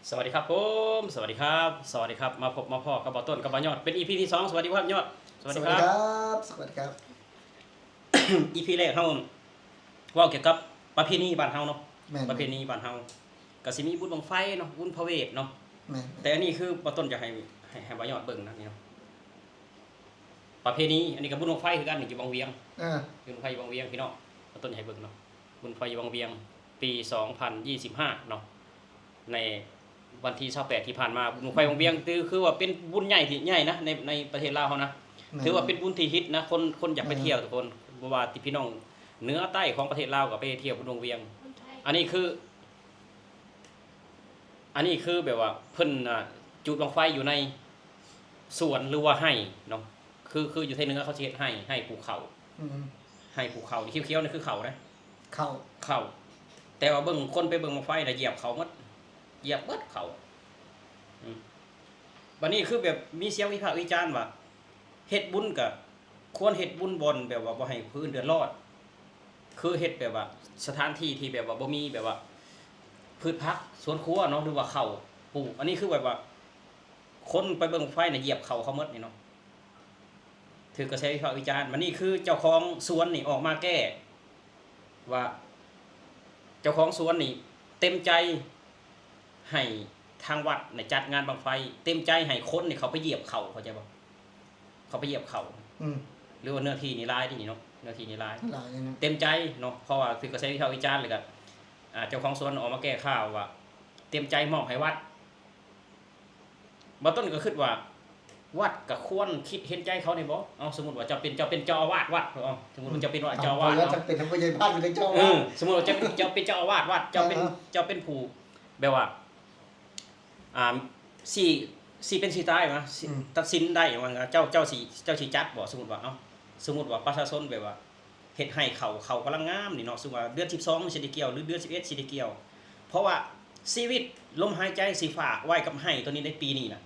สวัสดีครับผมสวัสดีครับสวัสดีครับมาพบมาพ่อกับบ่ต้นกับบ่ยอดเป็น EP ที่2สวัสดีครับยอดสวัสดีครับ สวัสดีครับ EP แรกเฮาเว้าเกี่ยวกับประเพณีบ้านเฮาเนาะแม่นประเพณีบ้านเฮาก็สิมีบุญบั้งไฟเนาะบุญพระเวทเนาะแม่นแต่อันนี้คือบ่ต้นจะให้บ่ยอดเบิ่งนะนี่เนาะประเพณีอันนี้ก็บุญบั้งไฟคือกันนี่อยู่บางเวียงอ่าบุญบั้งไฟอยู่บางเวียงพี่น้องบ่ต้นจะให้เบิ่งเนาะบุญไฟอยู่บางเวียงปี2025เนาะในวันที่28ที่ผ่านมาบุญไฟบางเวียงคือว่าเป็นบุญใหญ่ที่ใหญ่นะในประเทศลาวเฮานะ ถือว่าเป็นบุญที่ฮิตนะคนอยากไปเที่ยวทุกคนบ่ว่าที่พี่น้องเหนือใต้ของประเทศลาวก็ไปเที่ยวบุญวงเวียงอันนี้คือแบบว่าเพิ่นจุดบั้งไฟอยู่ในสวนหรือว่าไร่เนาะคืออยู่ไทยเหนือเขาสิเฮ็ดให้ปลูกข้าวอืมให้ปลูกข้าวที่เขียวๆนี่คือข้าวนะ เข้าข้าวแต่ว่าคนไปเบิ่งบั้งไฟน่ะเหยียบข้าวหมดเหยียบเบิดข้าวอืมบัดนี้คือแบบมีเสียงวิพากษ์วิจารณ์ว่าเฮ็ดบุญก็ควรเฮ็ดบุญบ่อนแบบว่าบ่ให้ผู้อื่นเดือดร้อนคือเฮ็ดแบบว่าสถานที่ที่แบบว่าบ่มีแบบว่าพืชผักสวนครัวเนาะหรือว่าข้าวปลูกอันนี้คือแบบว่าคนไปเบิ่งไฟน่ะเหยียบข้าวเขาหมดนี่เนาะถือกระแสวิพากษ์วิจารณ์มันนี่คือเจ้าของสวนนี่ออกมาแก้ว่าเจ้าของสวนนี่เต็มใจให้ทางวัดเนี่ยจัดงานบั้งไฟเต็มใจให้คนนี่เขาไปเหยียบเขาเข้าใจบ่เขาไปเหยียบเขา อืมหรือว่าเนื้อที่นี่ลายที่นี่เนาะเนื้อที่นี่ลาย หลายเลยนะ เต็มใจเนาะเพราะว่าคือกระแสวิพากษ์วิจารณ์เลยก็เจ้าของสวนออกมาแก้ข่าวว่าเต็มใจมอบให้วัดบ่ต้นก็คิดว่าวัดก็ควรคิดเห็นใจเขานี่บ่เอาสมมุติว่าเจ้าเป็นเจ้าอาวาสวัดเอาสมมุติว่าเจ้าเป็นว่าเจ้าอาวาส แล้ว เนาะ จะเป็นทั้งผู้ใหญ่บ้านเป็นทั้งเจ้าสมมุติว่าเจ้าเป็นเจ้าอาวาสวัดเจ้าเป็นผู้แบบว่าอ่าสี่เป็นสี่ตายมั้ยตัดสินได้ว่าเจ้าสิจัดบ่สมมุติว่าเอ้าสมมุติว่าประชาชนแบบว่าเฮ็ดให้เขากำลังงามนี่เนาะสมมุติว่าเดือน12มันสิได้เกี่ยวหรือเดือน11สิได้เกี่ยวเพราะว่าชีวิตลมหายใจสิฝากไว้กับให้ตัวนี้ในปีนี้น่ะ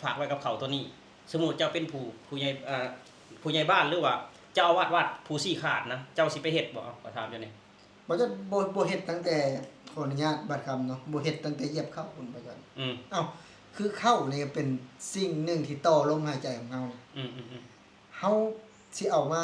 ฝากไว้กับเขาตัวนี้สมมุติเจ้าเป็นผู้ใหญ่ผู้ใหญ่บ้านหรือว่าเจ้าอาวาสวัดผู้ชี้ขาดนะเจ้าสิไปเฮ็ดบ่ขอถามเจ้านี่ บ่จะบ่เฮ็ดตั้งแต่ขออนุญาตบัดคำเนาะบ่เฮ็ดตั้งแต่เหยียบเข้าคุณบ่จันเอ้าคือเข้านี่เป็นสิ่งหนึ่งที่ต่อลมหายใจของเฮาเฮาสิเอามา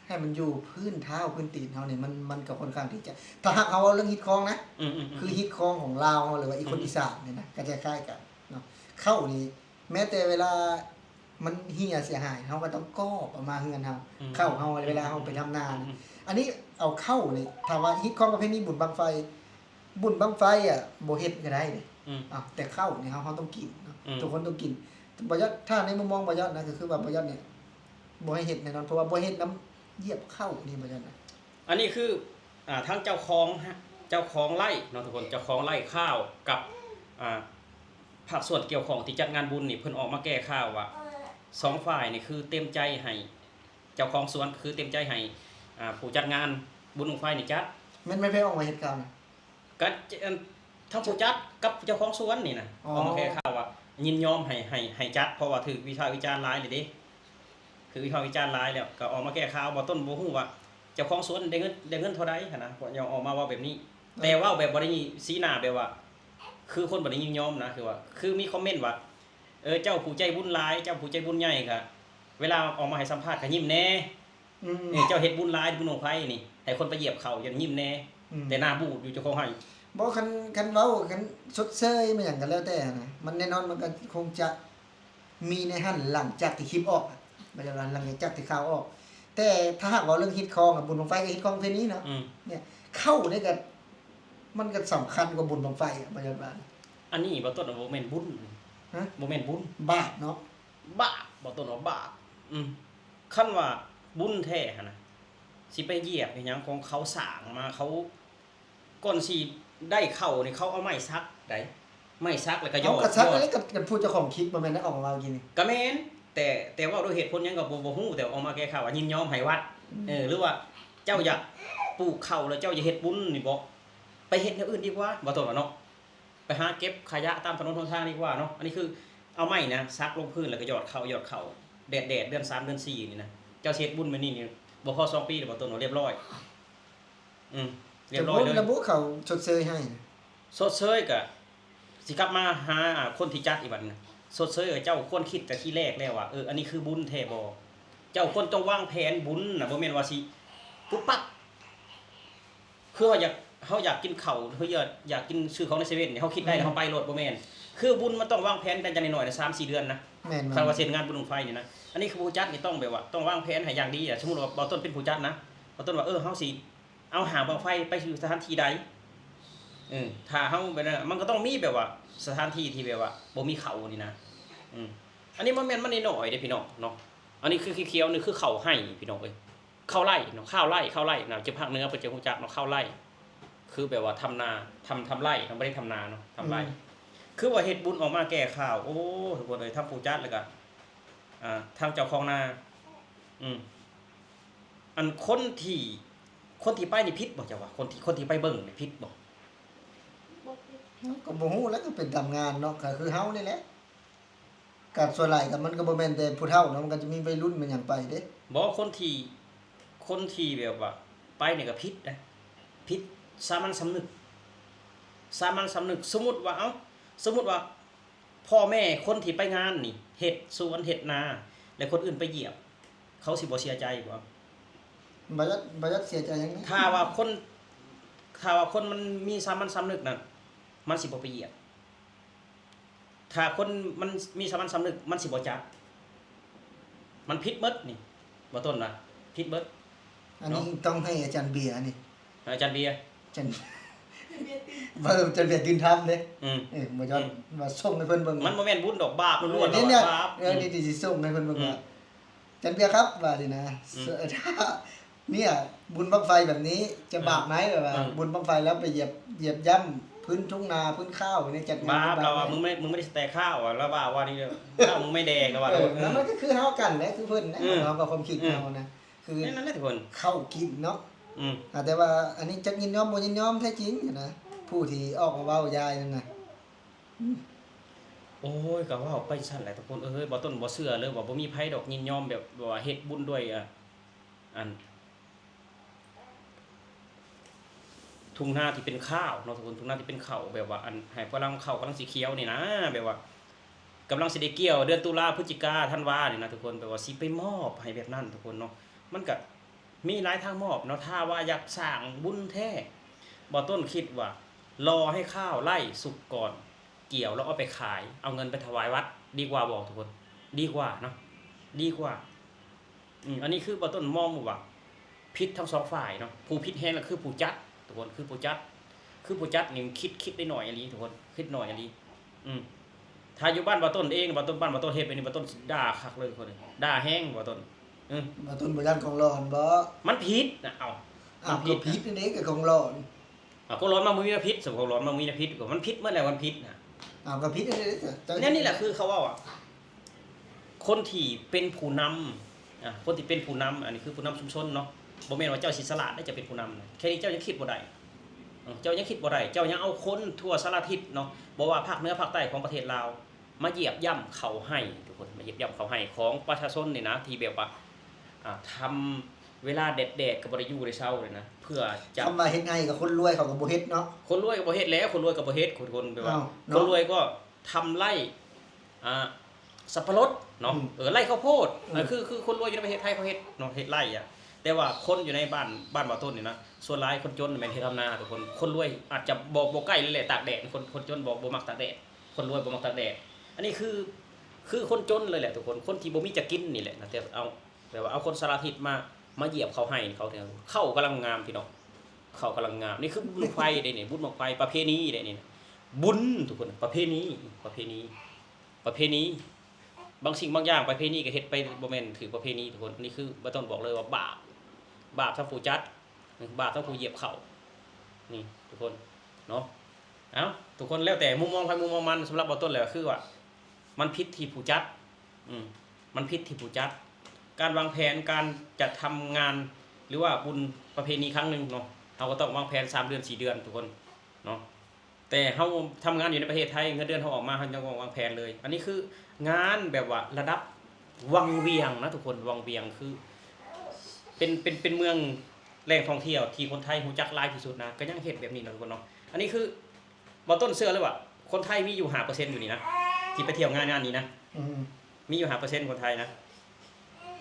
ให้มันอยู่พื้นเท้าพื้นตีนเฮานี่มันก็ค่อนข้างที่จะถ้าหากเอาเรื่องฮิตคองนะคือฮิตคองของลาวหรือว่าอีคนอีสานนี่นะก็จะคล้ายกันเนาะเข้านี่แม้แต่เวลามันเหี่ยเสียหายเฮาก็ต้องก้อออกมาเฮือนเฮาเข้าเฮาเวลาเฮาไปทำนานะอันนี้เอาเข้านี่ถ้าว่าฮิตคองประเภทนี้บุญบั้งไฟอ่ะบ่เฮ็ดก็ได้เด้อ้าวแต่เข้านี่เฮาต้องกินเนาะทุกคนต้องกินบ่ยอดถ้าในมุมมองบ่ยอดนะก็คือว่าบ่ยอดเนี่ยบ่ให้เฮ็ดแน่นอนเพราะว่าบ่เฮ็ดน้ำเหยียบเข้านี่บ่ยอดนะอันนี้คือทั้งเจ้าของไร่เนาะทุกคนเจ้าของไร่ข้าวกับภาคส่วนเกี่ยวข้องที่จัดงานบุญนี่เพิ่นออกมาแก้ข่าวว่า2ฝ่ายนี่คือเต็มใจให้เจ้าของสวนคือเต็มใจให้ผู้จัดงานบุญบั้งไฟนี่จัดแม่นไม่ไปออกมาเฮ็ดข่าวนะก็ทั้งผู้จัดกับเจ้าของสวนนี่นะออกมาแก้ข่าวว่ายินยอมให้จัดเพราะว่าถูกวิพากษ์วิจารณ์หลายเลยเด้คือวิพากษ์วิจารณ์หลายแล้วก็ออกมาแก้ข่าวบ่ต้นบ่ฮู้ว่าเจ้าของสวนได้เงินเท่าใดหั่นนะเพราะยังออกมาเว้าแบบนี้ แต่เว้าแบบบ่ได้สีหน้าแบบว่าคือคนบ่ได้ยินยอมนะคือมีคอมเมนต์ว่าเจ้าผู้ใจบุญหลายเจ้าผู้ใจบุญใหญ่ก็เวลาออกมาให้สัมภาษณ์ก็ยิ้มแน่เจ้าเฮ็ดบุญหลายบุญของไผนี่ให้คนไปเหยียบเขาอย่ายิ้มแน่แต่หน้าบูดอยู่เจ้าของให้บ่คันเว้าคันชดเชยมาหยังก็แล้วแต่นะมันแน่นอนมันก็คงจะมีในหั่นหลังจากที่คลิปออกบ่ใช่ว่าหลังจากที่ข่าวออก แต่ถ้าหากว่าเรื่องฮิตคองกับบุญบั้งไฟก็ฮิตคองเพลนี้เนาะเนี่ยเข้านี่ก็มันก็สำคัญกว่าบุญบั้งไฟอ่ะบ่ใช่ว่าอันนี้บ่ต้นบ่แม่นบุญฮะบ่แม่นบุญบาปเนาะบาปบ่ต้นว่าบาปคันว่าบุญแท้หั่นน่ะสิไปเหยียบอีหยังของเขาสร้างมาเขาก่อนสิได้เข้านี่เขาเอาไม้ซักได้ไม้ซักแล้วก็ยอดก็ซักอะไรกับผู้เจ้าของคลิปบ่แม่นได้ออกมากินนี่ก็แม่นแต่ว่าด้วยเหตุผลหยังก็บ่ฮู้แต่ออกมาแก้ข่าวว่ายินยอมให้วัดหรือว่าเจ้าอยากปลูกข้าวแล้วเจ้าอย่าเฮ็ดบุญนี่บ่ไปเฮ็ดแนวอื่นดีกว่าบ่ต้นว่าเนาะไปหาเก็บขยะตามถนนหนทางดีกว่าเนาะอันนี้คือเอาไม้นะซักลงพื้นแล้วก็หยอดเข้าแดดเดือน3เดือน4นี่นะเจ้าเฮ็ดบุญมื้อนี้นี่บ่พอ2ปีแล้วบ่ต้นว่าเรียบร้อยเรียบร้อยเลยระบุเขาชดเชยให้ชดเชยก็ สิกลับมาหาคนที่จัดอีกบัดนึงสดเสยเจ้าควรคิดแต่ที่แรกแล้วว่าอันนี้คือบุญแท้บ่เจ้าควรต้องวางแผนบุญน่ะบ่แม่นว่าสิปุ๊บปั๊บคือว่าเฮาอยากกินข้าวเฮาอยากกินซื้อของในเซเว่นนี่เฮาคิดได้แล้วเฮาไปโลดบ่แม่นคือบุญมันต้องวางแผนกันจังน้อยๆนะ3-4 เดือนนะ แม่น คันว่าเซ็นงานบุญบั้งไฟนี่นะอันนี้คือผู้จัดนี่ต้องแบบว่าต้องวางแผนให้อย่างดีสมมุติว่าบ่ต้นเป็นผู้จัดนะบ่ต้นว่าเฮาสิเอาหาบั้งไฟไปอยู่สถานที่ใดถ้าเฮาแบบนั้นมันก็ต้องมีแบบว่าสถานที่ที่แบบว่าบ่มีเขานี่นะอันนี้มันแม่นมันน้อยๆเด้พี่น้องเนาะอันนี้คือเขียวๆนี่คือเขาให้พี่น้องเอ้ยข้าวไร่เนาะข้าวไร่นะจะภาคเหนือเพิ่นจะรู้จักเนาะข้าวไร่คือแบบว่าทำนาทำไร่บ่ได้ทำนาเนาะทำไร่คือว่าเฮ็ดบุญออกมาแก้ข่าวโอ้ทุกคนเอ้ยทำผู้จัดแล้วก็ทางเจ้าของนาอันคนที่ไปนี่ผิดบ่จ้ะว่าคนที่ไปเบิ่งนี่ผิดบ่ ก็บ่ฮู้แล้วก็เป็นตามงานเนาะก็คือเฮานี่แหละกับส่วนหลายก็มันก็บ่แม่นแต่ผู้เฒ่าเนาะมันก็จะมีวัยรุ่นมันหยังไปเด้ บ่คนที่แบบว่าไปนี่ก็ผิดนะผิดสามัญสำนึกสมมุติว่าพ่อแม่คนที่ไปงานนี่เฮ็ดสวนเฮ็ดนาแล้วคนอื่นไปเหยียบเขาสิบ่เสียใจบ่ บ่ยัดเสียใจหยังนะ ถ้าว่าคนมันมีสามัญสำนึกนั่นมันสิบ่ไปเหยียบถ้าคนมันมีสามัญสำนึกมันสิบ่จับมันผิดเบิดนี่บ่ต้นว่าผิดเบิด อันนี้ต้องให้อาจารย์เบียร์นี่ อาจารย์เบียร์ อาจารย์บ่อาจารย์เบียร์ดินทำเด้บ่ย้อนว่าส่งให้เพิ่นเบิ่ง มันบ่แม่นบุญดอกบาปล้วนๆ เนี่ ด ย อกบาป นี่สิส่งให้เพิ่นเบิ่งว่าอาจารย์เบียร์ครับว่าดินะถ้าเนี่ยบุญบั้งไฟแบบนี้จะบาปไหมแบบว่าบุญบั้งไฟแล้วไปเหยียบย่ำพื้นทุ่งนาพื้นข้าวนี่จัดงาน บาปเราว่ามึงไม่ได้แต่ข้าวอ่ะแล้วว่านี่ข้าวมึงไม่แดงแล้วว่า แล้วมันก็คือเฮากันแหละคือเพิ่นนะเฮากับความคิดเฮานะคือ นั่นแหละทุกคน เข้ากินเนาะแต่ว่าอันนี้จักยินยอมบ่ยินยอมแท้จริงนะผู้ที่ออกมาเว้ายายนั่นน่ะ โอ้ยก็ว่าไปซั่นแหละทุกคนบ่ต้นบ่เชื่อเลยว่าบ่มีไผดอกยินยอมแบบว่าเฮ็ดบุญด้วยอันทุ่งนาที่เป็นข้าวเนาะทุกคนทุ่งนาที่เป็นข้าวแบบว่าอันให้กำลังข้าวกำลังสีเขียวนี่นะแบบว่ากำลังสิได้เกี่ยวเดือนตุลาพฤศจิกาธันวานี่นะทุกคนแบบว่าสิไปมอบให้แบบนั้นทุกคนเนาะมันก็มีหลายทางมอบเนาะถ้าว่าอยากสร้างบุญแท้บ่ต้นคิดว่ารอให้ข้าวไร่สุกก่อนเกี่ยวแล้วเอาไปขายเอาเงินไปถวายวัดดีกว่าบอกทุกคนดีกว่าเนาะดีกว่าอันนี้คือบ่ต้นมองว่าผิดทั้งสองฝ่ายเนาะผู้ผิดแฮงก็คือผู้จัดทุกคนคือผู้จัดนี่คิดได้หน่อยอะลีทุกคนคิดหน่อยอะลีถ้าอยู่บ้านบ่ต้นเองบ่ต้นบ้านบ่ต้นเฮ็ดไปนี่บ่ต้นด่าคักเลยทุกคนด่าแห้งบ่ต้นบ่ต้นบ่ยันของร้อนบ่มันผิดนะก็ผิดนี่ก็ของร้อนก็ร้อนมามีพิษสมของร้อนมามีพิษก็มันผิดเมื่อไหร่มันผิดนะก็ผิดนี่แหละคือเขาว่าคนที่เป็นผู้นำคนที่เป็นผู้นำอันนี้คือผู้นำชุมชนเนาะบ่แม่นว่าเจ้าสิสละได้จะเป็นผู้นำแค่นี้เจ้ายังคิดบ่ได้เจ้ายังเอาคนทั่วสารทิศเนาะบ่ว่าภาคเหนือภาคใต้ของประเทศลาวมาเหยียบย่ำเขาให้ทุกคนมาเหยียบย่ำเขาให้ของประชาชนนี่นะที่แบบว่าทำเวลาแดดๆก็บ่ได้อยู่ได้เช้าเลยนะเพื่อจะทำมาเฮ็ดให้กับคนรวยเขาก็บ่เฮ็ดเนาะคนรวยก็บ่เฮ็ดแล้วคนรวยก็บ่เฮ็ดคนแบบว่าคนรวยก็ทำไร่สับปะรดเนาะไร่ข้าวโพดคือคนรวยอยู่ในประเทศไทยเขาเฮ็ดเนาะเฮ็ดไร่แต่ว่าคนอยู่ในบ้านบ่ต้นนี่นะส่วนหลายคนจนแม่นเฮ็ดทำนาทุกคนรวยอาจจะบ่ใกล้เลยแหละตากแดดคนจนบ่มักตากแดดคนรวยบ่มักตากแดดอันนี้คือคนจนเลยแหละทุกคนที่บ่มีจะกินนี่แหละนะแต่เอาแบบว่าเอาคนสารทิศมาเหยียบเขาให้เขาเข้ากำลังงามพี่น้องเข้ากำลังงามนี่คือบุญไฟได้นี่บุญบั้งไฟประเพณีได้นี่บุญทุกคนประเพณีบางสิ่งบางอย่างประเพณีก็เฮ็ดไปบ่แม่นถือประเพณีทุกคนนี่คือบ่ต้องบอกเลยว่าบาปทั้งผู้จัดบาปทั้งผู้เหยียบเขานี่ทุกคนเนาะทุกคนแล้วแต่มุมมองใครมุมมองมันสำหรับบ่ต้นแล้วคือว่ามันผิดที่ผู้จัดมันผิดที่ผู้จัดการวางแผนการจัดทำงานหรือว่าบุญประเพณีครั้งนึงเนาะเราก็ต้องวางแผน3เดือน4เดือนทุกคนเนาะแต่เฮาทำงานอยู่ในประเทศไทยเงินเดือนเฮาออกมาเฮายังวางแผนเลยอันนี้คืองานแบบว่าระดับวังเวียงนะทุกคนวังเวียงคือเป็นเมืองแหล่งท่องเที่ยวที่คนไทยรู้จักหลายที่สุดนะก็ยังเฮ็ดแบบนี้นะทุกคนเนาะอันนี้คือบ่ต้นเชื่อเลยว่าค คนไทยมีอยู่5%อยู่นี่นะที่ไปเที่ยวงานนี้นะ มีอยู่5%คนไทยนะ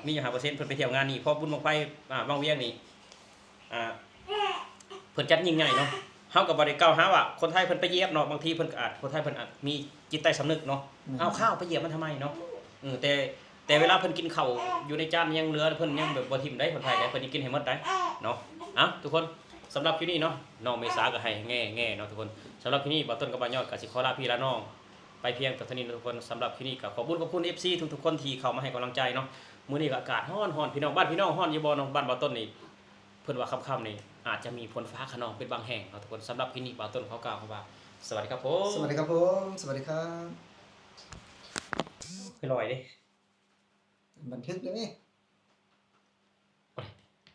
มีอยู่5%เพิ่นไปเที่ยวงานนี้พอบุญบั้งไฟบางเวียงนี่เพิ่นจัดยิ่งใหญ่เนาะเฮาก็บ่ได้กล่าวหาว่าคนไทยเพิ่นไปเหยียบเนาะบางทีเพิ่นก็อาจคนไทยเพิ่นอาจมีจิตใต้สำนึกเนาะเอาข้าวไปเหยียบมันทำไมเนาะแต่เวลาเพิ่นกินข้าวอยู่ในจานยังเหลือเพิ่นยังแบบบ่ทิ่มได้คนไทยได้เพิ่นสิกินให้หมดได้เนาะทุกคนสำหรับคลิปนี้เนาะน้องเมษาก็ให้แง่ๆเนาะทุกคนสำหรับคลิปนี้บ่ต้นกับบ่ยอดก็สิขอลาพี่ลาน้องไปเพียงแต่เท่านี้ทุกคนสำหรับคลิปนี้ก็ขอบคุณ FC ทุกๆคนที่เข้ามาให้กำลังใจเนาะมื้อนี้ก็อากาศร้อนพี่น้องบ้านพี่น้องร้อนอยู่บ่เนาะบ้านบ่ต้นนี่เพิ่นว่าค่ำๆนี่อาจจะมีฝนฟ้าคะนองเป็นบางแห่งเนาะทุกคนสำหรับคลิปนี้บ่ต้นขอกล่าวคำว่าสวัสดีครับผม สวัสดีครับผมสวัสดีครับ คือลอยดิ บันทึกได้ไหม